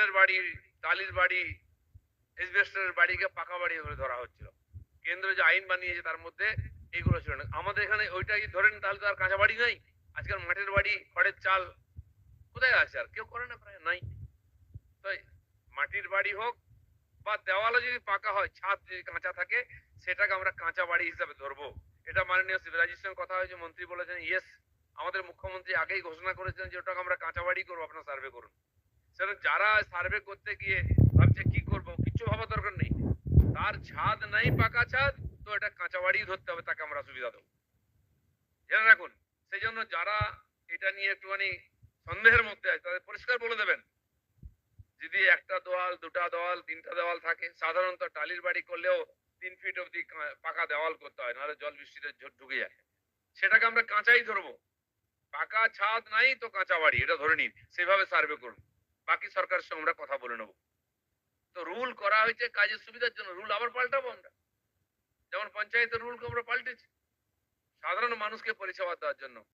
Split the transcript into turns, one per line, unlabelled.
টিনের বাড়ি, টালির বাড়ি, এসবেস্টরের বাড়িকে পাকা বাড়ি করে ধরা হচ্ছিল। কেন্দ্র যে আইন বানিয়েছে তার মধ্যে এগুলো ছিল না। আমাদের এখানে ওইটাই ধরেন, তাহলে তো আর কাঁচা বাড়ি নাই। আজকাল মাটির বাড়ি, খড়ের চাল কোথায় আছে? আর কেউ করে না, প্রায় নাই। তাই মাটির বাড়ি হোক বা দেওয়ালও যদি পাকা হয়, ছাদ যদি কাঁচা থাকে, সেটাকে আমরা কাঁচা বাড়ি হিসাবে ধরবো। এটা মাননীয় শিবরাজের সঙ্গে কথা হয়েছে, মন্ত্রী বলেছেন ইয়েস। আমাদের মুখ্যমন্ত্রী আগেই ঘোষণা করেছেন যে ওটাকে আমরা কাঁচা বাড়ি করবো, আপনার সার্ভে করুন। সেটা যারা সার্ভে করতে গিয়ে ভাবছে কি করব, কিছু ভাবার দরকার নেই। তার ছাদ নাই, পাকা ছাদ, তো এটা কাঁচা বাড়ি ধরতে হবে, তাকে আমরা সুবিধা দেবো। জেনে রাখুন। সেই জন্য যারা এটা নিয়ে একটুখানি সন্দেহের মধ্যে আছে, তাদের পরিষ্কার বলে দেবেন, যদি একটা দেওয়াল, দুটা দেওয়াল, তিনটা দেওয়াল থাকে, সাধারণত টালির বাড়ি করলেও 3 ফিট অব্দি পাকা দেওয়াল করতে হয়, নাহলে জল বৃষ্টিতে ঢুকে যায়। সেটাকে আমরা কাঁচাই ধরবো। পাকা ছাদ নাই তো কাঁচা বাড়ি, এটা ধরে নিন, সেভাবে সার্ভে করুন। বাকি সরকারের সঙ্গে আমরা কথা বলে নেবো। তো রুল করা হয়েছে কাজের সুবিধার জন্য, রুল আবার পাল্টাবো আমরা। যেমন পঞ্চায়েতের রুলকে আমরা পাল্টেছি সাধারণ মানুষকে পরিষেবা দেওয়ার জন্য।